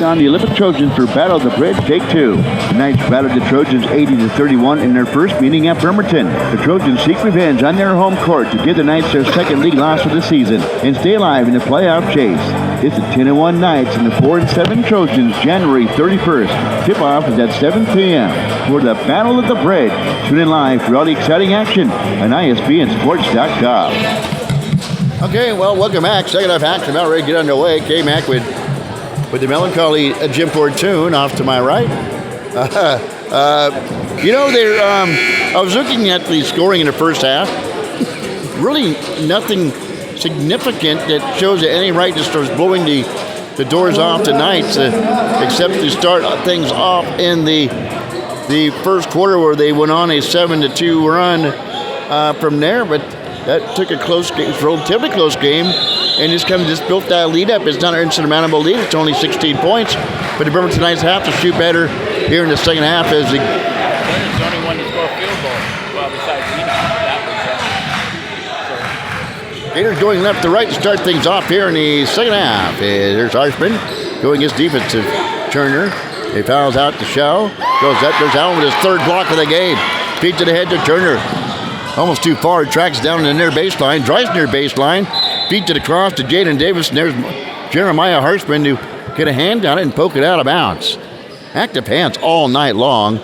on the Olympic Trojans for Battle of the Bridge, Take 2. The Knights battled the Trojans 80-31 in their first meeting at Bremerton. The Trojans seek revenge on their home court to give the Knights their second league loss of the season and stay alive in the playoff chase. It's the 10-1 Knights and the 4-7 Trojans, January 31st. Tip-off is at 7 p.m. for the Battle of the Bridge. Tune in live for all the exciting action on ISBNsports.com. Okay, well, welcome back. Second half action about ready to get underway. K-Mac with the melancholy Jim Ford tune off to my right. I was looking at the scoring in the first half. Really nothing significant that shows that any right just starts blowing the doors off tonight, except to start things off in the first quarter where they went on a 7-2 run from there, but that took a close game, relatively close game, and just built that lead up. It's not an insurmountable lead. It's only 16 points, but the Bremerton Knights have to shoot better here in the second half as the Leonard's the only one to score a field goal. Well, besides that Gators going left to right to start things off here in the second half. There's Harshman going his defensive Turner. He fouls out to Shaw. Goes out with his third block of the game. Feeds it ahead to Turner. Almost too far. Tracks down in the near baseline. Drives near baseline. Feeds it across to Jaden Davis. And there's Jeremiah Harshman to get a hand on it and poke it out of bounds. Active hands all night long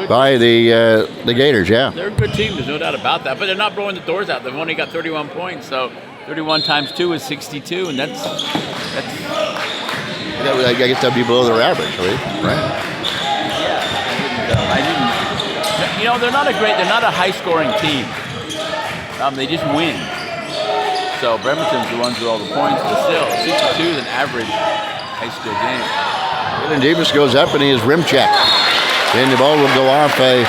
by the Gators, yeah. they're a good team, there's no doubt about that, but they're not blowing the doors out. They've only got 31 points, so 31 times 2 is 62, and that's I guess that'd be below their average, right? Yeah, I didn't. They're not a high-scoring team. They just win. So Bremerton's the ones with all the points, but still, 62 is an average high school game. And Davis goes up and he is rim checked. Then the ball will go off a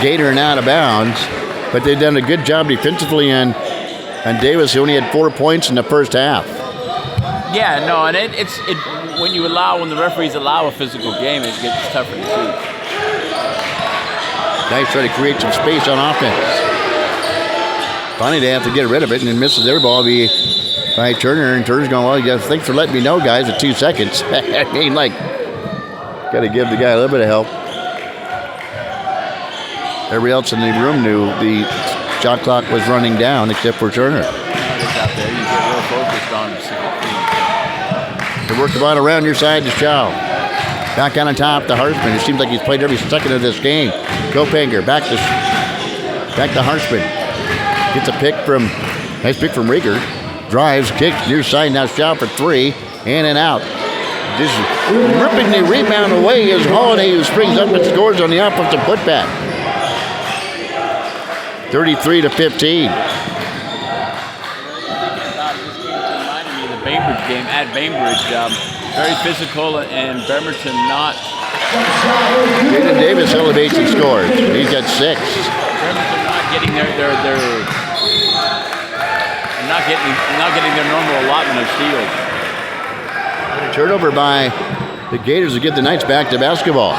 Gator and out of bounds. But they've done a good job defensively on Davis, who only had 4 points in the first half. Yeah, no, and it's when the referees allow a physical game, it gets tougher to see. Knights try to create some space on offense. Finally, they have to get rid of it, and then misses their ball by Turner, and Turner's going, well, thanks for letting me know, guys, at 2 seconds. I mean, got to give the guy a little bit of help. Everybody else in the room knew the shot clock was running down, except for Turner. Out there, you get real focused on They work the ball around your side to Chow. Back on top to Harshman. It seems like he's played every second of this game. Kopanger back to Harshman. Gets a nice pick from Rieger. Drives, kicks, near side, now Shaw for 3, in and out. Just ripping the rebound away is Holiday, who springs up and scores on the offensive putback. 33-15. This game reminded me of the Bainbridge game at Bainbridge. Very physical, and Bremerton not. Jaden Davis elevates and scores. He's got 6. Bremerton not getting not getting their normal allotment of steals. Turnover by the Gators to get the Knights back to basketball.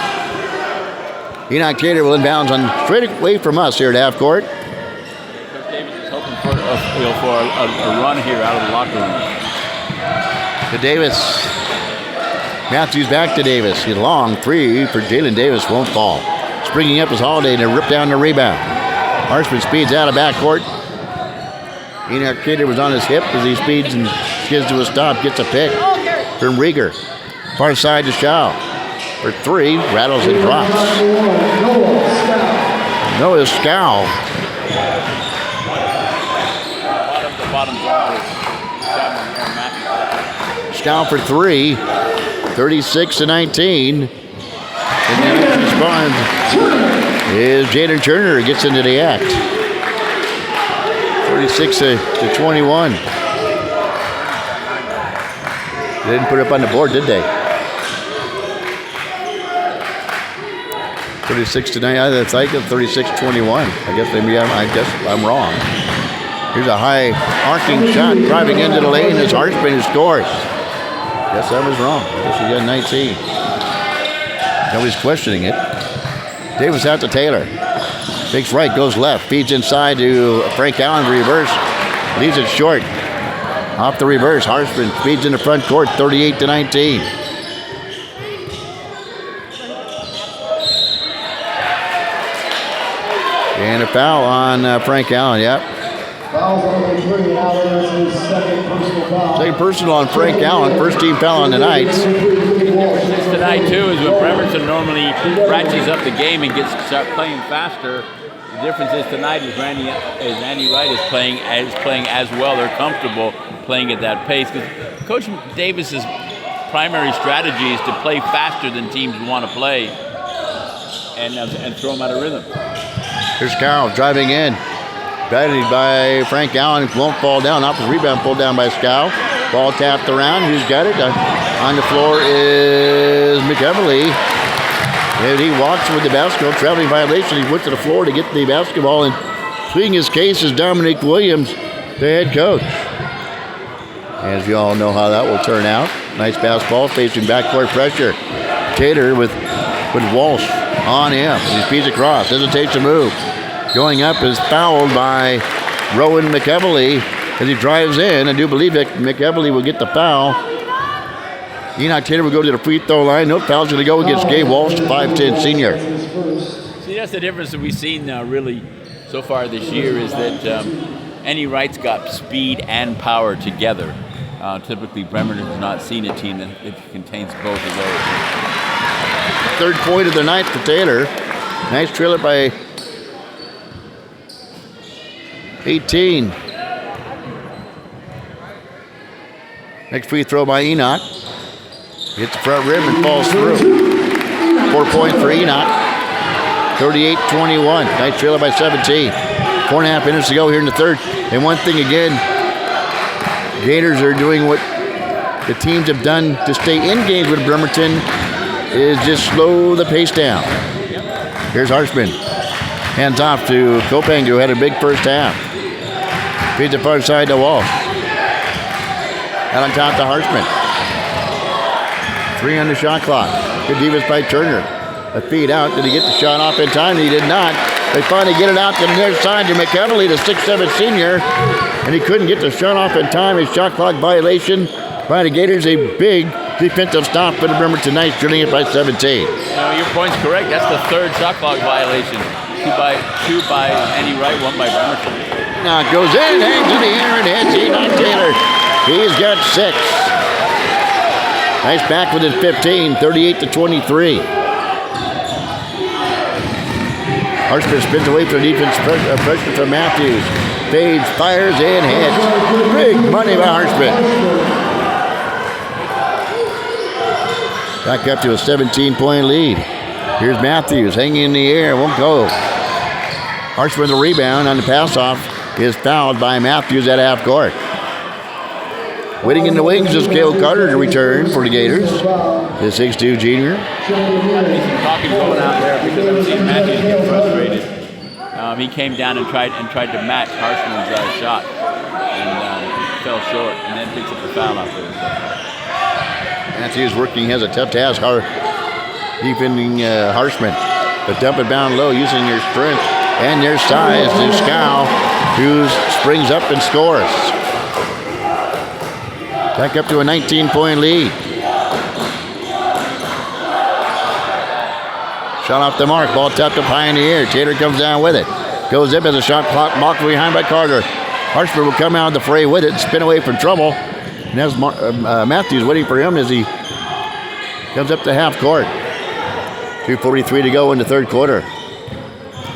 Enoch Tater will inbounds straight away from us here at half court. Coach Davis is hoping for a run here out of the locker room. To Davis. Matthews back to Davis. A long 3 for Jalen Davis won't fall. Springing up is Holiday and they rip down the rebound. Harshman speeds out of backcourt. Enoch Tater was on his hip as he speeds and skids to a stop. Gets a pick from Rieger. Far side to Shaw. For 3, rattles and drops. Noah Scow. Scow for 3. 36-19. And the next response is Jaden Turner. Gets into the act. 36-21. They didn't put it up on the board, did they? 36-9. I think 36-21. I guess I'm wrong. Here's a high arcing shot driving into the lane as Harshman scores. Guess I was wrong. I guess he got 19. Nobody's questioning it. Davis out to Taylor. Takes right, goes left, feeds inside to Frank Allen, reverse. Leaves it short. Off the reverse, Harshman feeds in the front court, 38-19. And a foul on Frank Allen, yep. Second personal on Frank Allen. First team foul on the Knights. Tonight, too, is when Bremerton normally ratchets up the game and start playing faster. The difference is tonight is Andy Wright is playing as well. They're comfortable playing at that pace. Because Coach Davis's primary strategy is to play faster than teams want to play and throw them out of rhythm. Here's Scow driving in. Batted by Frank Allen. Won't fall down. Off the rebound, pulled down by Scow. Ball tapped around. Who's got it? On the floor is McEverly. And he walks with the basketball. Traveling violation. He went to the floor to get the basketball. And pleading his case is Dominic Williams, the head coach. As you all know how that will turn out. Nice basketball facing backcourt pressure. Tater with Walsh on him. He speeds across. Hesitates to move. Going up is fouled by Rowan McEverly as he drives in. I do believe that McEverly will get the foul. Enoch Tater will go to the free throw line. No foul's going to go against Gabe Walsh, 5'10 senior. See, that's the difference that we've seen really so far this year is that Andy Wright's got speed and power together. Typically, Bremerton has not seen a team that contains both of those. Third point of the night for Taylor. Nice trailer by 18. Next free throw by Enoch. Hits the front rim and falls through. 4 points for Enoch. 38-21. Nice trailer by 17. 4.5 minutes to go here in the third. And one thing again, Gators are doing what the teams have done to stay in games with Bremerton is just slow the pace down. Here's Harshman. Hands off to Kopang, who had a big first half. Feeds the far side to Walsh. Out on top to Harshman. 3 on the shot clock. Good defense by Turner. A feed out. Did he get the shot off in time? He did not. They finally get it out to the near side to McEverly, the 6'7 senior. And he couldn't get the shot off in time. A shot clock violation by the Gators. A big defensive stop for the Bremerton Knights, drilling it by 17. Your point's correct. That's the third shot clock violation. Two by Andy Wright, one by Bremerton. Now it goes in, hangs in the air, and hits Enoch Taylor. He's got 6. Nice back within 15, 38-23. Harshman spins away from the defense pressure from Matthews. Fades, fires, and hits. Big money by Harshman. Back up to a 17-point lead. Here's Matthews hanging in the air, won't go. Harshman the rebound on the pass-off is fouled by Matthews at half court. Waiting in the wings is Cale Carter to return for the Gators. The 6'2 junior. Talking going out there because I'm seeing Matthews get frustrated. He came down and tried to match Harshman's shot and fell short, and then picks up the foul out there. Matthews working, has a tough task, defending Harshman, but dump it down low using their strength and their size to Scow, who springs up and scores. Back up to a 19-point lead. Shot off the mark. Ball tapped up high in the air. Tater comes down with it. Goes up as a shot clock blocked behind by Carter. Harshman will come out of the fray with it and spin away from trouble. And there's Matthews waiting for him as he comes up to half court. 2:43 to go in the third quarter.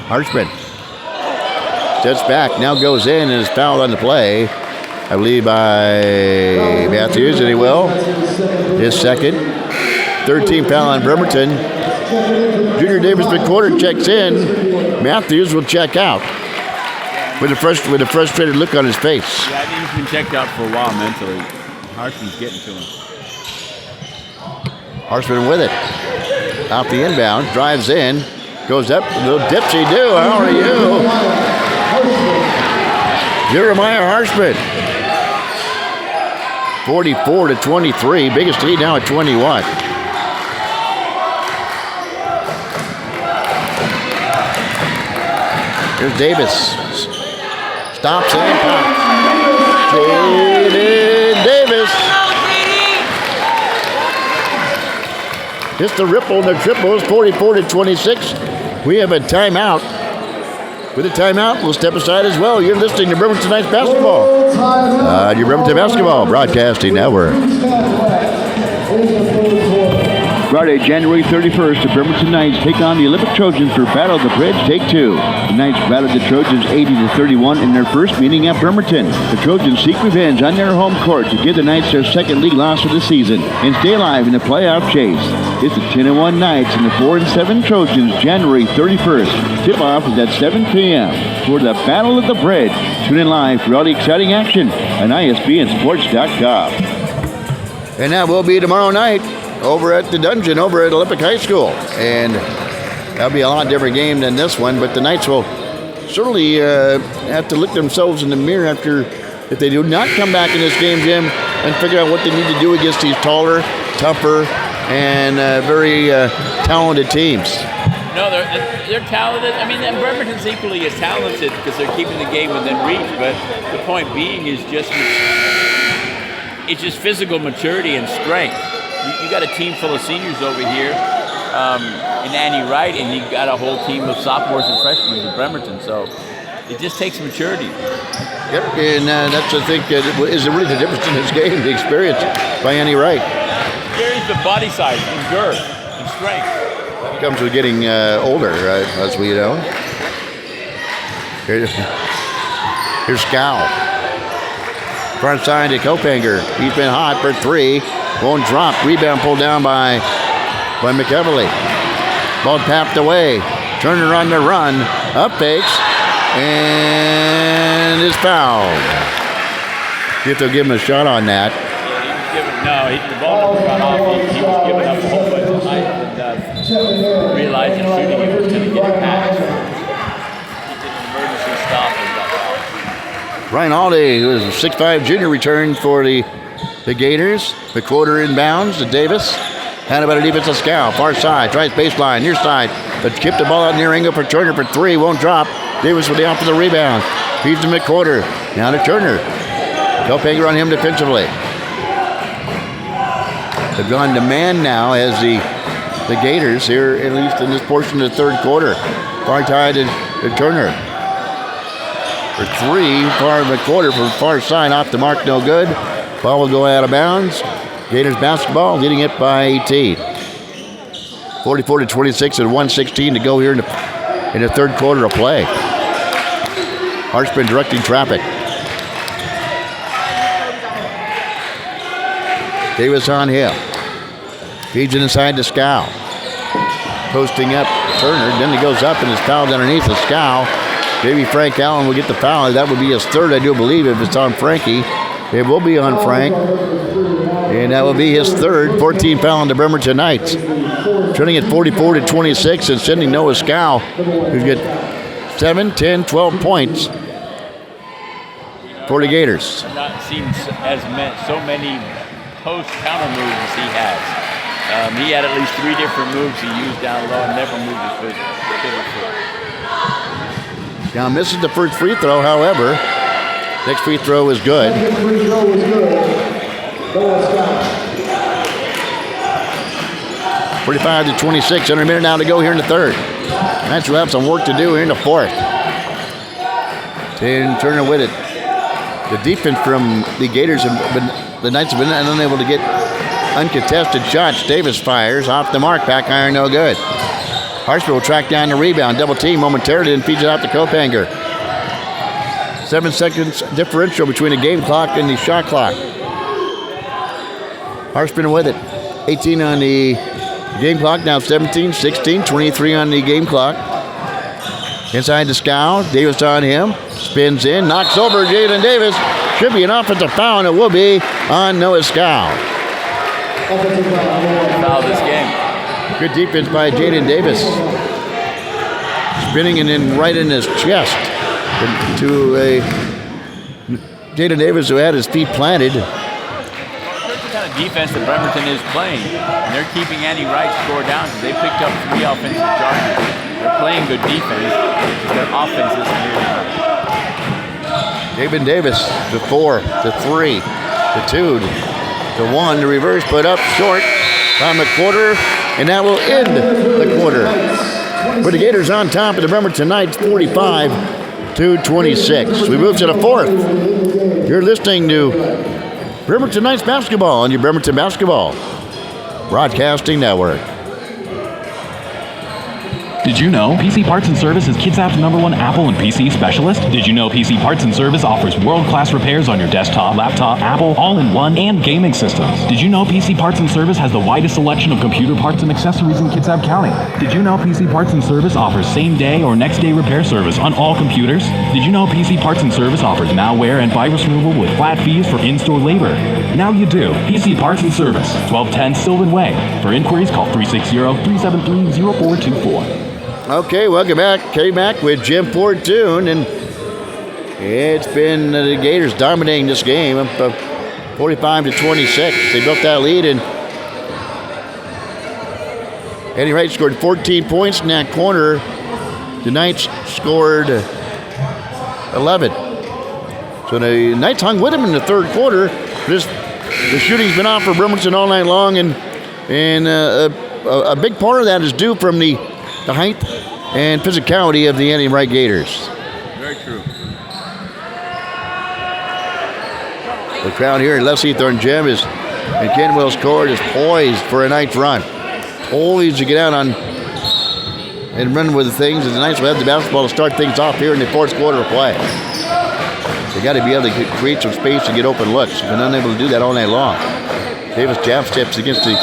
Harshman steps back. Now goes in and is fouled on the play. I believe by Matthews, and he will. His second. Third team foul on Bremerton. Junior Davis McQuarter checks in. Matthews will check out with a frustrated look on his face. Yeah, I think he's been checked out for a while mentally. Harshman's getting to him. Harshman with it. Out the inbound, drives in, goes up, a little dipsy-do. How are you? Jeremiah Harshman. 44-23, biggest lead now at 21. Here's Davis. Stops and pops. Jaden Davis. Just the ripple and the triples, 44-26. We have a timeout With a timeout, we'll step aside as well. You're listening to Bremerton Knights basketball. Your Bremerton Basketball Broadcasting Network. Friday, January 31st, the Bremerton Knights take on the Olympic Trojans for Battle of the Bridge, Take 2. The Knights battled the Trojans 80-31 in their first meeting at Bremerton. The Trojans seek revenge on their home court to give the Knights their second league loss of the season and stay alive in the playoff chase. It's the 10-1 Knights and the 4-7 Trojans, January 31st. Tip-off is at 7 p.m. for the Battle of the Bridge. Tune in live for all the exciting action on ISBNsports.com. And that will be tomorrow night over at the Dungeon, over at Olympic High School. And that'll be a lot different game than this one, but the Knights will certainly have to look themselves in the mirror if they do not come back in this game, Jim, and figure out what they need to do against these taller, tougher, and very talented teams. No, they're talented. I mean, and Bremerton's equally as talented because they're keeping the game within reach, but the point being is just physical maturity and strength. You got a team full of seniors over here in Annie Wright, and you got a whole team of sophomores and freshmen in Bremerton. So it just takes maturity. Yep, and that's, I think, is really the difference in this game, the experience by Annie Wright. Experience with body size and girth and strength. It comes with getting older, as we know. Here's Scow. Front side to Kopanger. He's been hot for three. Won't drop. Rebound pulled down by McEverly. Ball tapped away. Turner on the run. Up fakes. And is fouled. See if they'll give him a shot on that. The ball never got off. He was giving up a whole bunch of height and realizing shooting it was going to get a pass. He did an emergency stop and got fouled. Ryan Alday, who is a 6'5 junior, returned for the Gators. The quarter inbounds to Davis. Had about a defensive scout. Far side. Tries baseline. Near side. But kept the ball out near angle for Turner for three. Won't drop. Davis with the out for the rebound. Feeds him at quarter. Now to Turner. Kopanger on him defensively. They've gone to man now as the Gators here, at least in this portion of the third quarter. Far side to Turner. For three. Far of the quarter from far side. Off the mark. No good. Ball will go out of bounds. Gators basketball leading it by 18. 44-26 and 1:16 to go here in the third quarter of play. Harshman directing traffic. Davis on him. Feeds it inside to Scow. Posting up Turner. Then he goes up and is fouled underneath the Scow. Maybe Frank Allen will get the foul. That would be his third, I do believe, if it's on Frankie. It will be on Frank. And that will be his third. 14 foul on the Bremerton Knights. Trending at 44-26 and sending Noah Scow, who's got 7, 10, 12 points for the Gators. I've not seen so many post-counter moves as he has. He had at least 3 different moves he used down low and never moved his foot. Now misses the first free throw, however. Next free throw is good. 45-26, under a minute now to go here in the third. Knights will have some work to do here in the fourth. And Turner with it. The defense from the Gators the Knights have been unable to get uncontested shots. Davis fires off the mark, back iron, no good. Harshman will track down the rebound, double team momentarily, and feeds it out to Kopanger. 7 seconds differential between the game clock and the shot clock. Harshman with it. 18 on the game clock, now 17, 16, 23 on the game clock. Inside to Scow. Davis on him. Spins in, knocks over Jaden Davis. Should be an offensive foul, and it will be on Noah Scow. Foul this game. Good defense by Jaden Davis. Spinning and then right in his chest to a Jaden Davis who had his feet planted. That's the kind of defense that Bremerton is playing. And they're keeping Annie Wright's score down because they picked up 3 offensive charges. They're playing good defense. Their offense isn't here. Jaden Davis to 4, to 3, to 2, to 1. The reverse put up short. Time a quarter, and that will end the quarter. For the Gators on top of the Bremerton Knights, 45-26. We move to the fourth. You're listening to Bremerton Knights basketball on your Bremerton Basketball Broadcasting Network. Did you know PC Parts and Service is KidsApp's #1 Apple and PC specialist? Did you know PC Parts and Service offers world-class repairs on your desktop, laptop, Apple, all-in-one, and gaming systems? Did you know PC Parts and Service has the widest selection of computer parts and accessories in KidsApp County? Did you know PC Parts and Service offers same-day or next-day repair service on all computers? Did you know PC Parts and Service offers malware and virus removal with flat fees for in-store labor? Now you do. PC Parts and Service, 1210 Sylvan Way. For inquiries, call 360-373-0424. Okay, welcome back. K-Mac with Jim Fortune, and it's been the Gators dominating this game, up 45-26. They built that lead, and Eddie Wright scored 14 points in that corner. The Knights scored 11. So the Knights hung with him in the third quarter. The shooting's been off for Bremerton all night long, and a big part of that is due from the height and physicality of the Eddie Wright Gators. Very true. The crowd here at Les Eathorne Gym and Kenwell's Court is poised for a Knights run. Poised to get out on and run with the things. And the Knights will have the basketball to start things off here in the fourth quarter of play. They got to be able to create some space and get open looks. They've been unable to do that all night long. Davis jab steps against the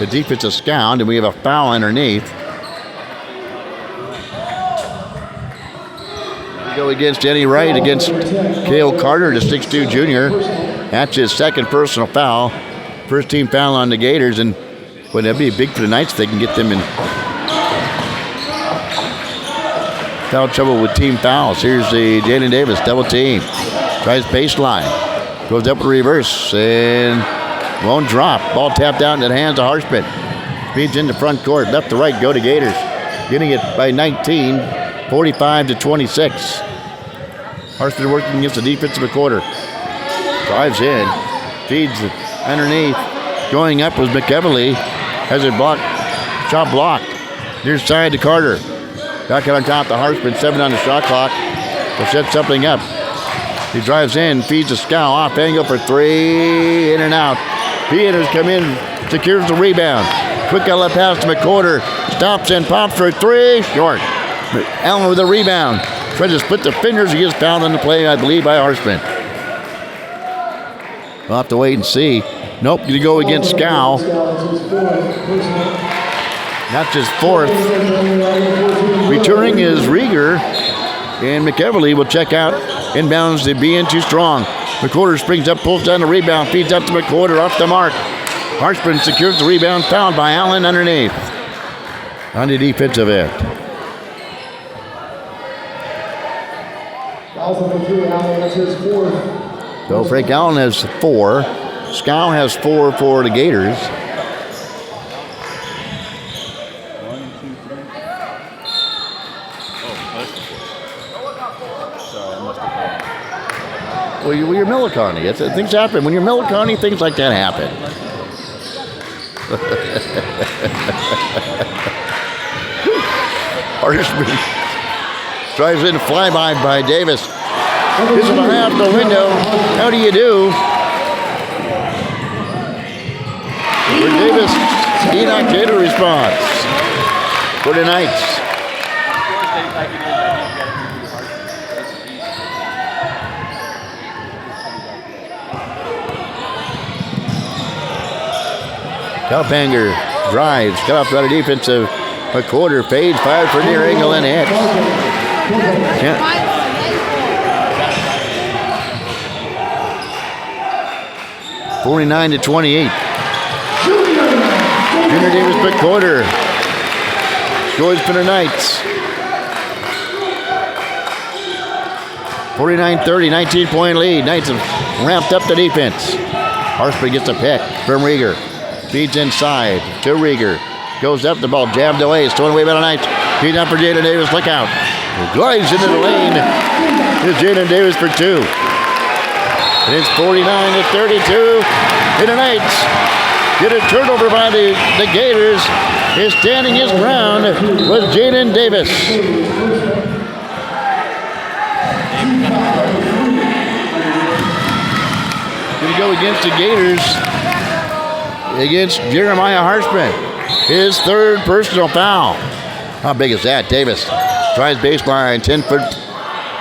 defensive scout, and we have a foul underneath. Go against Eddie Wright against Cale Carter, the 6'2 junior. That's his second personal foul. First team foul on the Gators, and well, that'd be big for the Knights if they can get them in foul trouble with team fouls. Here's the Jaden Davis double team. Tries baseline. Goes up to reverse and won't drop. Ball tapped out into the hands of Harshman. Speeds into front court. Left to right, go to Gators. Getting it by 19. 45-26. Harshman working against the defensive quarter. Drives in. Feeds it underneath. Going up was McEvely. Has it blocked. Shot blocked. Near side to Carter. Back on top to Harshman. 7 on the shot clock. Will set something up. He drives in. Feeds the scow. Off angle for 3. In and out. Peters come in. Secures the rebound. Quick outlet pass to McCorder. Stops and pops for 3. Short. Allen with a rebound. Tries to split the fingers. He gets fouled on the play, I believe, by Harshman. We'll have to wait and see. Nope, going to go against Scow. That's his fourth. Returning is Rieger. And McEvely will check out. Inbounds to be in too strong. McCorder springs up, pulls down the rebound, feeds up to McCorder off the mark. Harshman secures the rebound, fouled by Allen underneath. On the defensive end. So Frank Allen has 4. Scow has 4 for the Gators. Well, you're Millicani. Things happen. When you're Millicani, things like that happen. Harshman drives in, flyby by Davis. Hits him out the window. How do you do? For Davis, Enoch Gator response for the Knights. Kalpanger drives, cut off by the defensive. A quarter fades, fired for near angle and hits. 49-28. Junior Davis McCorder scores for the Knights. 49-30, 19-point lead. Knights have ramped up the defense. Harshman gets a pick from Rieger. Feeds inside to Rieger. Goes up, the ball jabbed away. It's thrown away by the Knights. Feeds up for Jaden Davis. Look out. Glides into the lane. Here's Jaden Davis for 2. And it's 49-32. And the Knights get a turnover by the Gators. is standing his ground was Jaden Davis. Going to go against the Gators, against Jeremiah Harshman. His third personal foul. How big is that? Davis tries baseline, 10-foot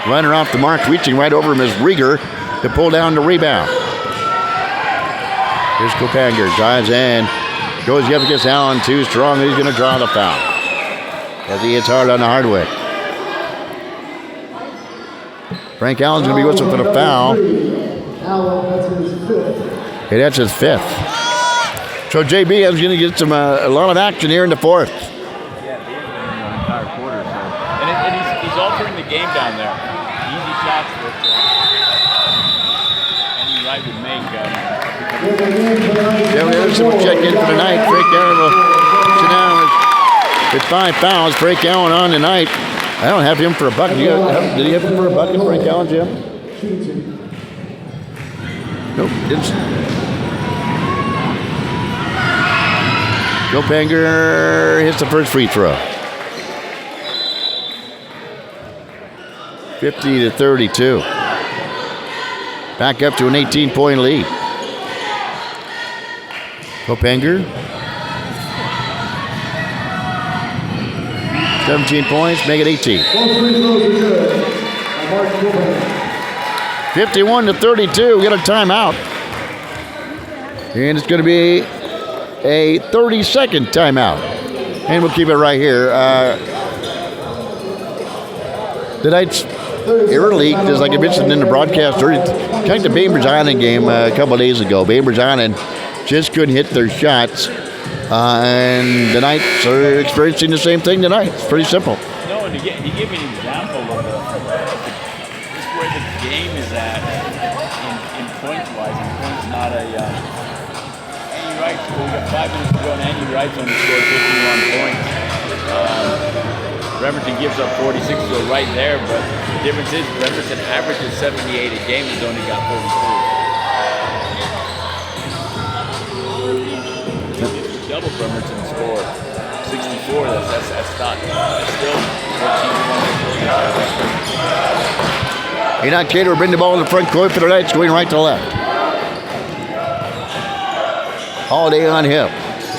runner off the mark, reaching right over him is Rieger to pull down the rebound. Here's Kopanger, drives in, goes up against Allen, too strong, he's going to draw the foul as he hits hard on the hardwood. Frank Allen's going to be whistled for the foul. Okay, that's his fifth. So JB is going to get some a lot of action here in the fourth. Yeah, the entire quarter. So. And he's altering the game down there. Easy shots that any right would make. So we'll check in for tonight. Frank Allen will sit down with 5 fouls. Frank Allen on tonight. I don't have him for a bucket. Did he have him for a bucket, Frank Allen, Jim? Nope, didn't. Kopanger hits the first free throw. 50-32. Back up to an 18-point lead. Kopanger. 17 points, make it 18. 51-32, we got a timeout. And it's going to be a 30-second timeout. And we'll keep it right here. Tonight's early, as like I mentioned in the broadcast, kind of the Bainbridge Island game a couple of days ago. Bainbridge Island just couldn't hit their shots. And the Knights are experiencing the same thing tonight. It's pretty simple. No, and he gave me an example of just where the game is at in points-wise. And points not a... Andy Wrights, we got 5 minutes to go, and Andy Wrights only scored 51 points. Bremerton gives up 46, so right there, but the difference is Bremerton averages 78 a game, has only got 32. Double Bremerton scored 64. That's not. That's still 14 points. Enoch Cater will bring the ball in the front court for the Knights, going right to left. Holiday on him.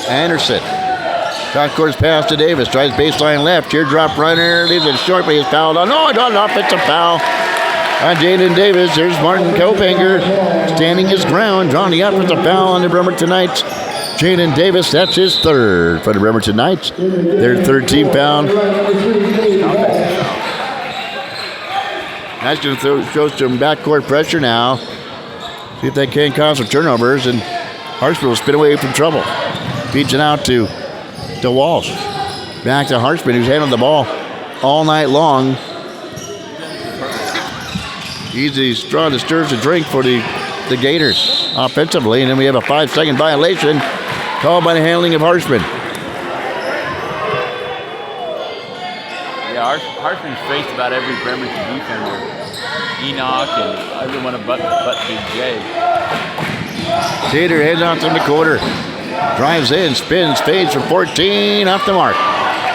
Anderson. Shot course pass to Davis. Tries baseline left. Teardrop runner. Leaves it short, but he's fouled on. No, not an offensive foul on Jaden Davis. There's Martin Kopanger standing his ground, drawing the offensive foul on the Bremerton Knights. Jaden Davis, that's his third for the Bremerton Knights. Their third team foul. That's going to show some backcourt pressure now. See if they can cause some turnovers, and Harshman will spin away from trouble. Feeds it out to Walsh. Back to Harshman, who's handled the ball all night long. Easy straw that stirs the drink for the Gators offensively, and then we have a 5-second violation called by the handling of Harshman. Yeah, Harshman's faced about every Bremerton defender. Enoch and everyone but Big J. Tater heads out in the quarter. Drives in, spins, fades from 14, off the mark.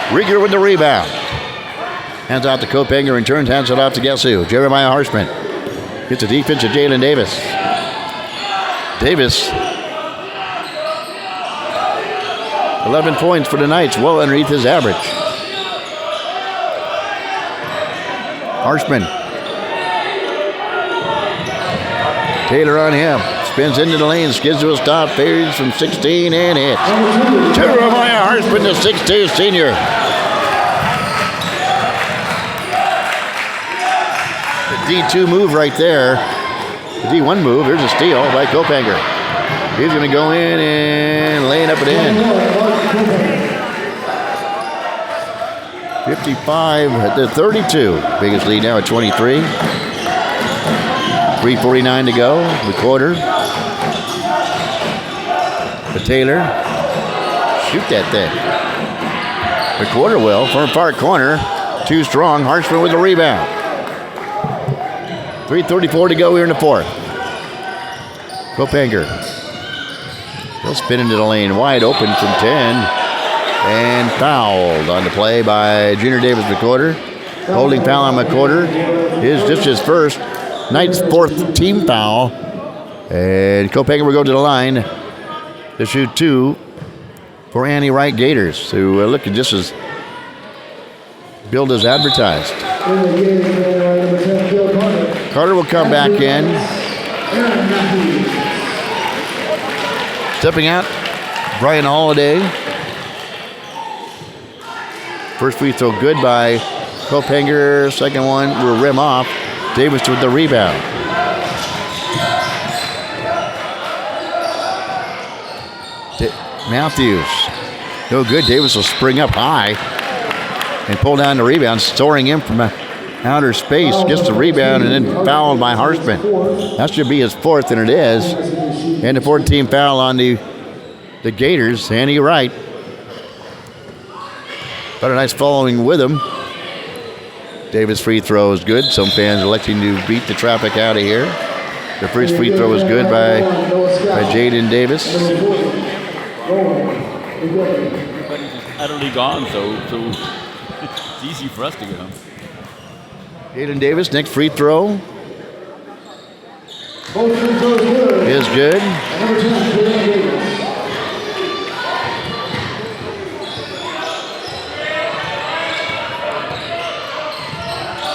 Rieger with the rebound. Hands out to Kopanger and turns, hands it off to guess who? Jeremiah Harshman. Gets the defense of Jalen Davis. Davis. 11 points for the Knights, well underneath his average. Harshman. Taylor on him. Spins into the lane, skids to a stop, fades from 16 and hits. Jeremiah Harshman, the 6'2" senior. The D2 move right there. The D1 move, here's a steal by Kopanger. He's going to go in and lay it up and in. 55-32. Biggest lead now at 23. 3:49 to go, the quarter. But Taylor, shoot that thing. The quarter will, from far corner. Too strong, Harshman with the rebound. 3:34 to go here in the fourth. Kopanger. He'll spin into the lane, wide open from 10. And fouled on the play by Junior Davis McCorder. Holding foul on McCorder is just his first. Knight's fourth team foul. And Copanger will go to the line to shoot 2 for Annie Wright Gators, who looking just as billed as advertised. Carter will come back in. Stepping out, Brian Holiday. First free throw good by Copanger. Second one will rim off. Davis with the rebound. Matthews. No good. Davis will spring up high and pull down the rebound, storing him from outer space. Gets the rebound and then fouled by Harshman. That should be his fourth, and it is. And the 14th foul on the Gators. Annie Wright. But a nice following with him. Davis' free throw is good. Some fans electing to beat the traffic out of here. The first free throw was good by Jaden Davis. Everybody's just utterly gone, so it's easy for us to get them. Jaden Davis, next free throw is good.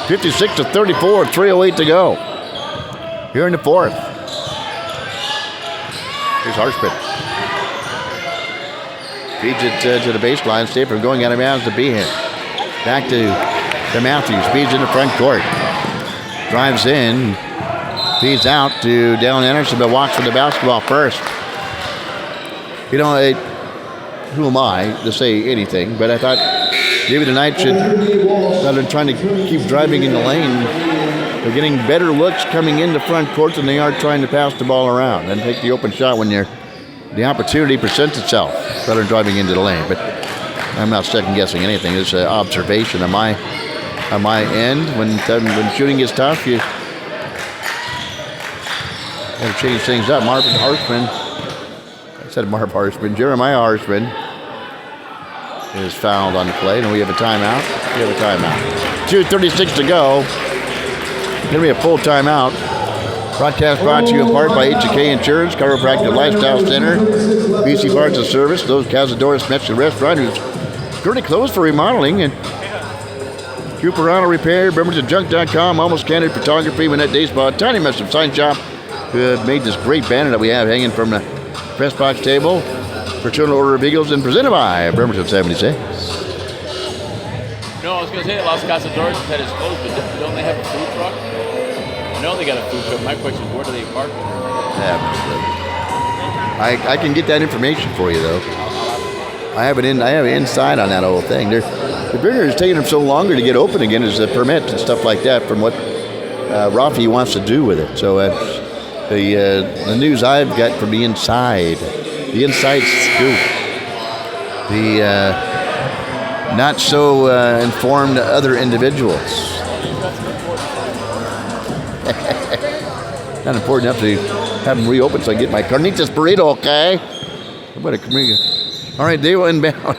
56-34, 3:08 to go. Here in the fourth. Here's Harshman. Feeds it to the baseline. Stay from going out of bounds to Behan. Back to Matthews. Feeds in the front court. Drives in. Feeds out to Dallin Anderson, but walks with the basketball first. You know, who am I to say anything? But I thought maybe the Knights should, rather than trying to keep driving in the lane, they're getting better looks coming in the front court than they are trying to pass the ball around and take the open shot when the opportunity presents itself, rather than driving into the lane. But I'm not second guessing anything. It's an observation on my end. When shooting is tough, you got to change things up. Marvin Harshman. I said Marv Harshman. Jeremiah Harshman is fouled on the play, and we have a timeout. 2:36 to go. Going to be a full timeout. Broadcast brought to you in part by H&K Insurance, Chiropractic Lifestyle Center, BC Parts and Service, those Cazadores Mexican Restaurant, who's currently closed for remodeling, and Cuperano Repair, BremertonJunk.com, Almost Candid Photography, Manette Day Spa, Tiny Mess Sign Shop, who have made this great banner that we have hanging from the press box table. Fraternal Order of Eagles, and presented by Bremerton 76. No, I was going to say that Los Cazadores had his closed, but don't they have a food truck? I know they got a food truck. My question is, where do they park? I can get that information for you, though. I have inside on that whole thing. The burger is taking them so longer to get open again is the permits and stuff like that from what Rafi wants to do with it. So the news I've got from the inside scoop, the not so informed other individuals. Not important enough to have them reopen so I get my carnitas burrito, okay? All right, they will inbound.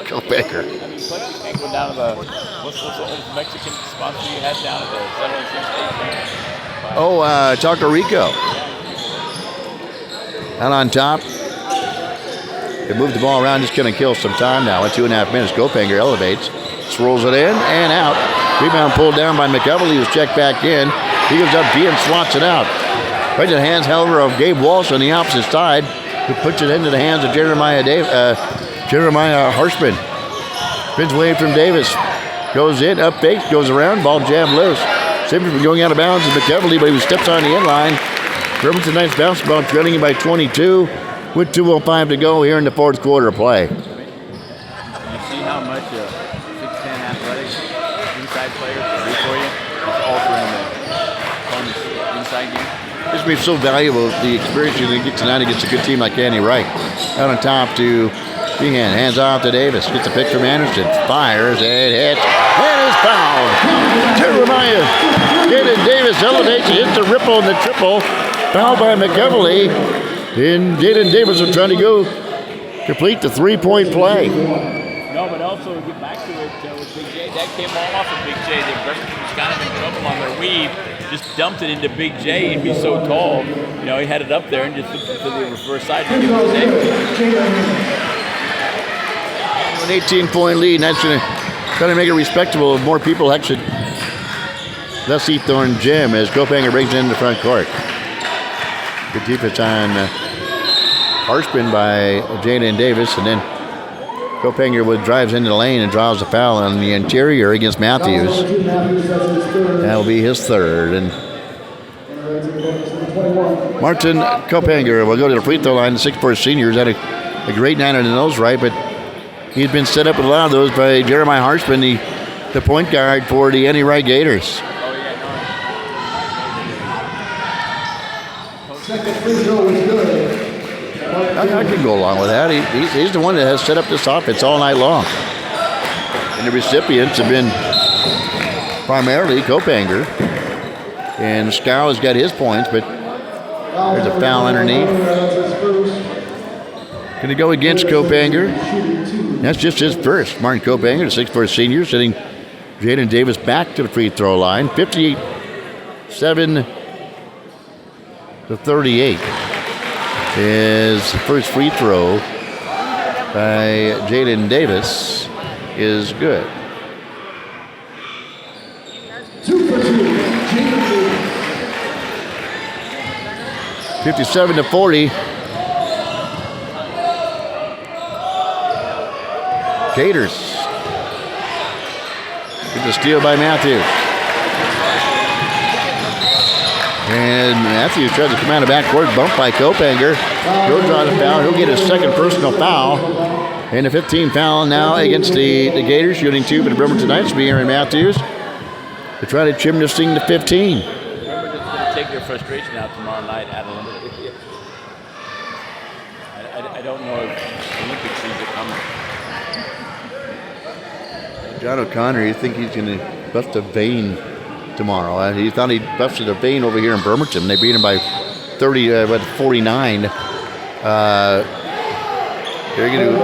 Go Baker. Go down to the, what's the old Mexican sponsor you had down at the 706 station? Oh, Taco Rico. Out on top. They move the ball around, just going to kill some time now. At 2.5 minutes, Gopanger elevates, swirls it in and out. Rebound pulled down by McEvely, who's checked back in. He goes up D and slots it out. Right to the hands, however, of Gabe Walsh on the opposite side, who puts it into the hands of Jeremiah Harshman. Spins away from Davis. Goes in, up fakes, goes around, ball jab loose. Simply from going out of bounds is McEvely, but he steps on the inline. Bremerton Knights bounce ball, trailing it by 22 with 2:05 to go here in the fourth quarter play. You see how much 6'10" athletic inside players can do for you? It's altering the opponent's inside game. This will be so valuable, the experience you're going to get tonight against a good team like Annie Wright. Out on top to Behan, hands off to Davis. Gets a pick from Anderson, fires, and hits, and is fouled. Jeremiah Jaden Davis elevates, he hits the ripple and the triple. Fouled by McEvely. And Jaden Davis will try to go complete the three-point play. also get back to it with Big J. That came all off of Big J. The Bremerton was kind of in trouble on their weave. Just dumped it into Big J. He'd be so tall. You know, he had it up there and just looked to the reverse side to give it to Davis. An 18-point lead. That's going to try to make it respectable. More people actually. Thus Eathorn Jim as Kopanger brings it into the front court. Good defense on Harshman by Jaden Davis, and then Kopanger drives into the lane and draws a foul on the interior against Matthews. That'll be his third. And Martin Kopanger will go to the free throw line. The 6'4" senior had a great night on the nose right, but he's been set up with a lot of those by Jeremiah Harshman, the point guard for the Annie Wright Gators. I can go along with that. He's the one that has set up this offense all night long. And the recipients have been primarily Kopanger. And Scow has got his points, but there's a foul underneath. Going to go against Kopanger. That's just his first. Martin Kopanger, the 6'4" senior, sending Jaden Davis back to the free throw line. 58-7-38 is the first free throw by Jaden Davis is good. 57-40. Gators. Get the steal by Matthews. And Matthews tries to come out of backcourt, bumped by Kopanger. He'll draw the foul. He'll get his second personal foul. And a 15 foul now against the Gators, shooting two for the Bremerton Knights, being Aaron Matthews. To try to trim this thing to 15. Bremerton's going to take their frustration out tomorrow night at Olympic. I don't know if Olympic season coming. John O'Connor, you think he's going to bust a vein tomorrow? He thought he busted a vein over here in Bremerton. They beat him by 49. They're going to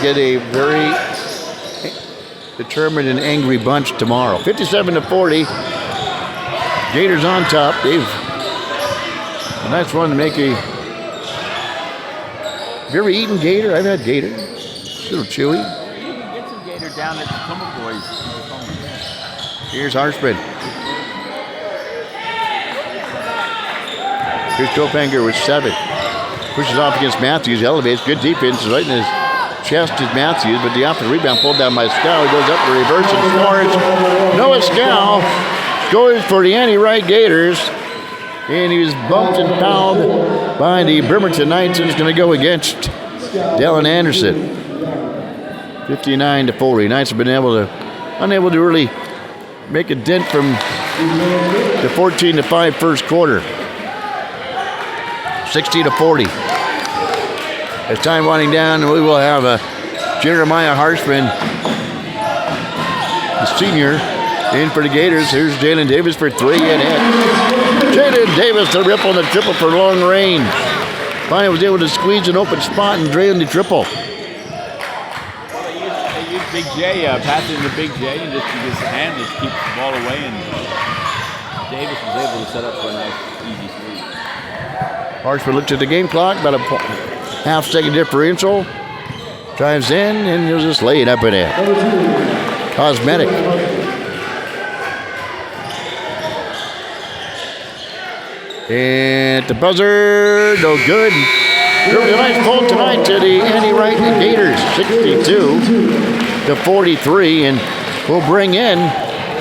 get a very determined and angry bunch tomorrow. 57-40. Gators on top. They've a nice one to make a. Have you ever eaten gator? I've had gator. It's a little chewy. You can get some gator down at the Tacoma Boys. Here's Harshman. Here's Kopanger with 7. Pushes off against Matthews, elevates. Good defense. Right in his chest is Matthews, but the offensive rebound pulled down by Scow. He goes up to reverse and scores. Noah Scow scores for the Annie Wright Gators. And he was bumped and fouled by the Bremerton Knights, and it's going to go against Dallin Anderson. 59-40. Knights have been unable to really make a dent from the 14-5 first quarter. 60-40. As time winding down, we will have Jeremiah Harshman, the senior, in for the Gators. Here's Jalen Davis for 3 and in. Jalen Davis to rip on the triple for long range. Finally was able to squeeze an open spot and drain the triple. Well, they used Big J, passing to Big J, and just his hand just keeps the ball away, and Davis was able to set up for a nice, easy three. Harshman looks at the game clock, about a half-second differential. Drives in, and he'll just lay it up and in. Cosmetic. And the buzzer, no good. Really nice pull tonight to the Annie Wright Gators, 62-43, and we'll bring in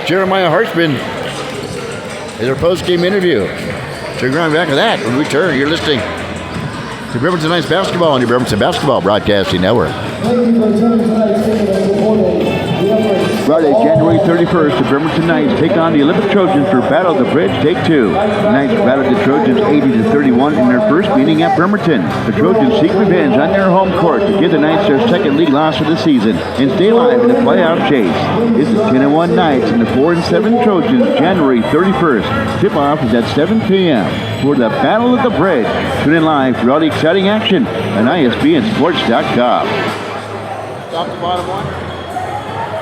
Jeremiah Harshman as our post-game interview. So you're going back to that when we return. You're listening to Bremerton Knights basketball on your Bremerton Basketball Broadcasting Network. Friday, January 31st, the Bremerton Knights take on the Olympic Trojans for Battle of the Bridge, Take 2. The Knights battled the Trojans 80-31 in their first meeting at Bremerton. The Trojans seek revenge on their home court to give the Knights their second league loss of the season and stay alive in the playoff chase. This is 10-1 Knights and the 4-7 Trojans, January 31st. Tip-off is at 7 p.m. for the Battle of the Bridge. Tune in live for all the exciting action on ISBNsports.com. Top to bottom one.